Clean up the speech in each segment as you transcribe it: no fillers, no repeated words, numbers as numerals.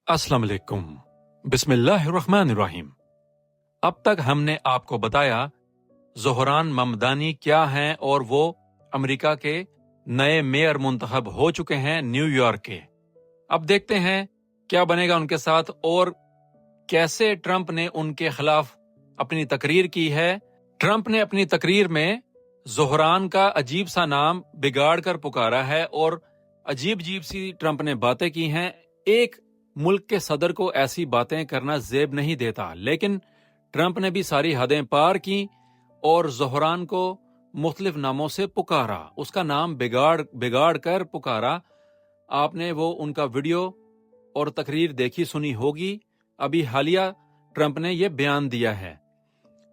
अस्सलाम वालेकुम। बिस्मिल्लाहिर्रहमानिर्रहीम। अब तक हमने आपको बताया ज़ोहरान ममदानी क्या हैं और वो अमेरिका के नए मेयर मुंतखब हो चुके हैं न्यूयॉर्क के। अब देखते हैं क्या बनेगा उनके साथ और कैसे ट्रंप ने उनके खिलाफ अपनी तकरीर की है। ट्रंप ने अपनी तकरीर में ज़ोहरान का अजीब सा नाम बिगाड़ कर पुकारा है और अजीब अजीब सी ट्रंप ने बातें की हैं। एक मुल्क के सदर को ऐसी बातें करना जेब नहीं देता, लेकिन ट्रंप ने भी सारी हदें पार की और ज़ोहरान को मुख्तलिफ नामों से पुकारा, उसका नाम बिगाड़ कर पुकारा। आपने वो उनका वीडियो और तकरीर देखी सुनी होगी। अभी हालिया ट्रंप ने ये बयान दिया है।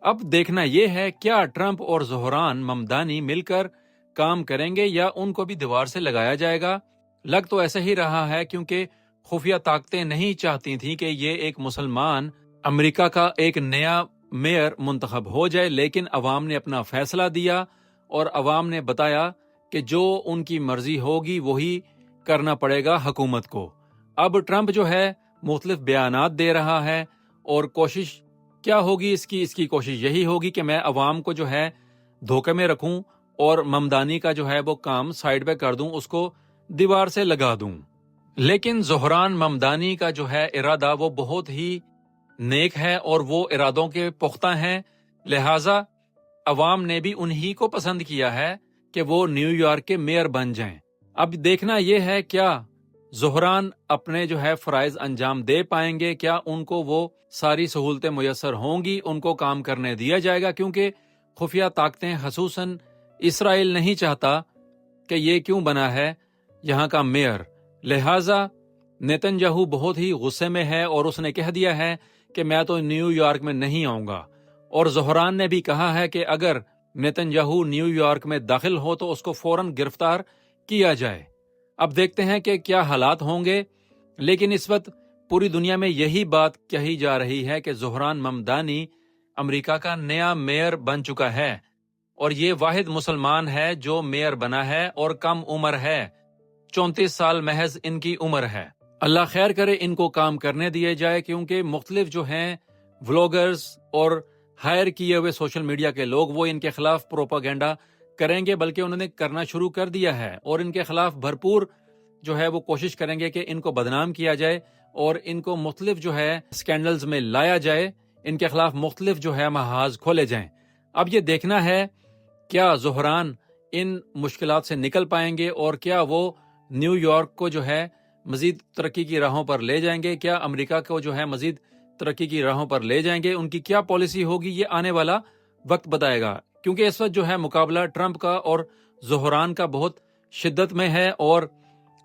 अब देखना ये है क्या ट्रंप और ज़ोहरान ममदानी मिलकर काम करेंगे या उनको भी दीवार से लगाया जाएगा। लग तो ऐसा ही रहा है क्योंकि खुफिया ताकतें नहीं चाहती थी कि ये एक मुसलमान अमेरिका का एक नया मेयर मुंतखब हो जाए, लेकिन अवाम ने अपना फैसला दिया और अवाम ने बताया कि जो उनकी मर्जी होगी वही करना पड़ेगा हुकूमत को। अब ट्रंप जो है मुख्तलिफ बयानात दे रहा है और कोशिश क्या होगी इसकी कोशिश यही होगी कि मैं अवाम को जो है धोखे में रखूं और ममदानी का जो है वो काम साइड पे कर दूं, उसको दीवार से लगा दूं। लेकिन ज़ोहरान ममदानी का जो है इरादा वो बहुत ही नेक है और वो इरादों के पुख्ता हैं, लिहाजा अवाम ने भी उन्हीं को पसंद किया है कि वो न्यूयॉर्क के मेयर बन जाएं। अब देखना यह है क्या ज़ोहरान अपने जो है फ़राइज़ अंजाम दे पाएंगे, क्या उनको वो सारी सहूलतें मुयस्सर होंगी, उनको काम करने दिया जाएगा, क्योंकि खुफिया ताकतें खसूसन इसराइल नहीं चाहता कि ये क्यों बना है यहाँ का मेयर। लिहाजा नेतन्याहू बहुत ही गुस्से में है और उसने कह दिया है कि मैं तो न्यूयॉर्क में नहीं आऊंगा। और ज़ोहरान ने भी कहा है कि अगर नेतन्याहू न्यूयॉर्क में दाखिल हो तो उसको फौरन गिरफ्तार किया जाए। अब देखते हैं कि क्या हालात होंगे, लेकिन इस वक्त पूरी दुनिया में यही बात कही जा रही है कि ज़ोहरान ममदानी अमेरिका का नया मेयर बन चुका है और ये वाहिद मुसलमान है जो मेयर बना है और कम उम्र है, 34 साल महज इनकी उम्र है। अल्लाह खैर करे, इनको काम करने दिए जाए, क्योंकि मुख्तलिफ जो हैं व्लॉगर्स और हायर किए हुए सोशल मीडिया के लोग वो इनके खिलाफ प्रोपागेंडा करेंगे, बल्कि उन्होंने करना शुरू कर दिया है और इनके खिलाफ भरपूर जो है वो कोशिश करेंगे कि इनको बदनाम किया जाए और इनको मुख्तलिफ जो है स्कैंडल्स में लाया जाए, इनके खिलाफ मुख्तलिफ जो है महाज खोले जाएं। अब ये देखना है क्या ज़ोहरान इन मुश्किलात से निकल पाएंगे और क्या वो न्यूयॉर्क को जो है मजीद तरक्की की राहों पर ले जाएंगे, क्या अमेरिका को जो है मजीद तरक्की की राहों पर ले जाएंगे। उनकी क्या पॉलिसी होगी ये आने वाला वक्त बताएगा, क्योंकि इस वक्त जो है मुकाबला ट्रंप का और ज़ोहरान का बहुत शिद्दत में है और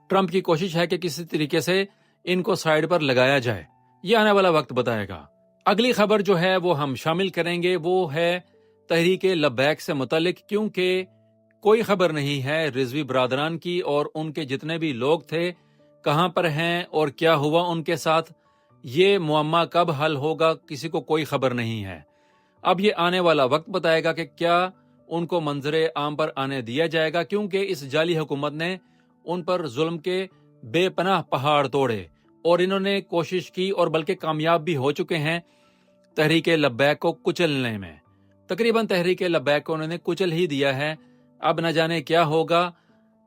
ट्रंप की कोशिश है कि किसी तरीके से इनको साइड पर लगाया जाए। ये आने वाला वक्त बताएगा। अगली खबर जो है वो हम शामिल करेंगे, वो है तहरीक लब्बैक से मुतल्लिक, क्योंकि कोई खबर नहीं है रिजवी बरादरान की और उनके जितने भी लोग थे कहां पर हैं और क्या हुआ उनके साथ। ये मुअम्मा कब हल होगा किसी को कोई खबर नहीं है। अब ये आने वाला वक्त बताएगा कि क्या उनको मंजरे आम पर आने दिया जाएगा, क्योंकि इस जाली हुकूमत ने उन पर जुल्म के बेपनाह पहाड़ तोड़े और इन्होंने कोशिश की और बल्कि कामयाब भी हो चुके हैं तहरीक लब्बैक को कुचलने में। तकरीबन तहरीक लब्बैक को उन्होंने कुचल ही दिया है। अब न जाने क्या होगा,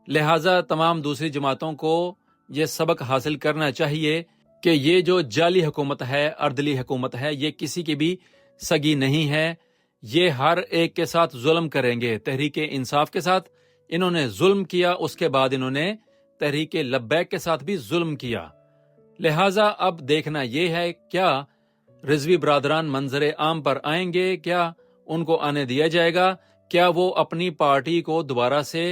लिहाजा तमाम दूसरी जमातों को ये सबक हासिल करना चाहिए कि ये जो जाली हुकूमत है, अर्दली हुकूमत है, ये किसी की भी सगी नहीं है। ये हर एक के साथ जुल्म करेंगे। तहरीक इंसाफ के साथ इन्होंने जुल्म किया, उसके बाद इन्होंने तहरीक लब्बैक के साथ भी जुल्म किया। लिहाजा अब देखना ये है क्या रिजवी बरादरान मंजरे आम पर आएंगे, क्या उनको आने दिया जाएगा, क्या वो अपनी पार्टी को दोबारा से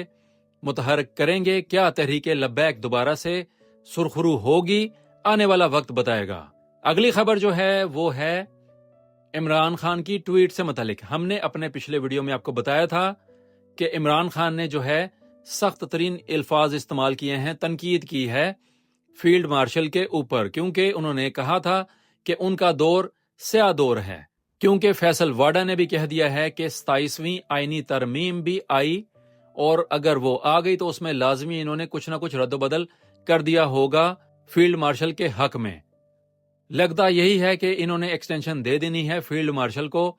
मुतहरक करेंगे, क्या तहरीक लब्बैक दोबारा से सुरखरू होगी। आने वाला वक्त बताएगा। अगली खबर जो है वो है इमरान खान की ट्वीट से मुतालिक। हमने अपने पिछले वीडियो में आपको बताया था कि इमरान खान ने जो है सख्त तरीन अल्फाज इस्तेमाल किए हैं, तनकीद की है फील्ड मार्शल के ऊपर, क्योंकि उन्होंने कहा था कि उनका दौर स्याह दौर है, क्योंकि फैसल वाडा ने भी कह दिया है कि 27वीं आईनी तरमीम भी आई और अगर वो आ गई तो उसमें लाजमी इन्होंने कुछ ना कुछ रद्द बदल कर दिया होगा फील्ड मार्शल के हक में। लगता यही है कि इन्होंने एक्सटेंशन दे देनी है फील्ड मार्शल को,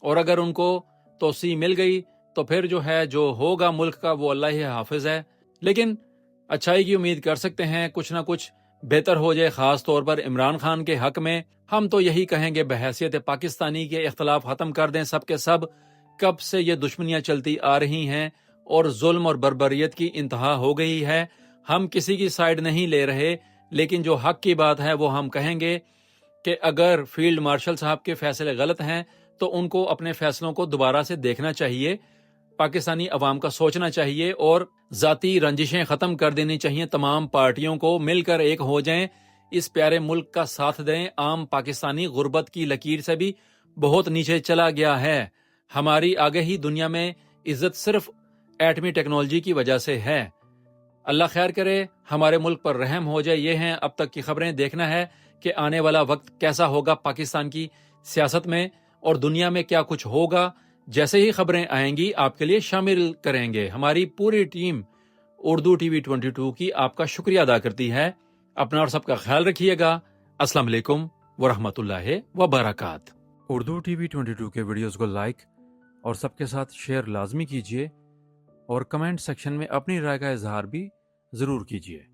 और अगर उनको तोसी मिल गई तो फिर जो होगा मुल्क का वो अल्लाह ही हाफिज है। लेकिन अच्छाई की उम्मीद कर सकते हैं, कुछ ना कुछ बेहतर हो जाए, खास तौर पर इमरान खान के हक में। हम तो यही कहेंगे बहैसियत पाकिस्तानी के इख्तलाफ खत्म कर दें सब के सब। कब से ये दुश्मनियां चलती आ रही हैं और जुल्म और बर्बरियत की इंतहा हो गई है। हम किसी की साइड नहीं ले रहे, लेकिन जो हक की बात है वो हम कहेंगे कि अगर फील्ड मार्शल साहब के फैसले गलत हैं तो उनको अपने फैसलों को दोबारा से देखना चाहिए, पाकिस्तानी अवाम का सोचना चाहिए और जाती रंजिशें खत्म कर देनी चाहिए। तमाम पार्टियों को मिलकर एक हो जाएं, इस प्यारे मुल्क का साथ दें। आम पाकिस्तानी गुर्बत की लकीर से भी बहुत नीचे चला गया है। हमारी आगे ही दुनिया में इज्जत सिर्फ एटमी टेक्नोलॉजी की वजह से है। अल्लाह खैर करे, हमारे मुल्क पर रहम हो जाए। ये हैं अब तक की खबरें। देखना है कि आने वाला वक्त कैसा होगा पाकिस्तान की सियासत में और दुनिया में क्या कुछ होगा। जैसे ही खबरें आएंगी आपके लिए शामिल करेंगे। हमारी पूरी टीम उर्दू टीवी 22 की आपका शुक्रिया अदा करती है। अपना और सबका ख्याल रखिएगा। अस्सलाम वालेकुम वरहमतुल्लाहि वबरकात। उर्दू टीवी 22 के वीडियोस को लाइक और सबके साथ शेयर लाजमी कीजिए और कमेंट सेक्शन में अपनी राय का इजहार भी जरूर कीजिए।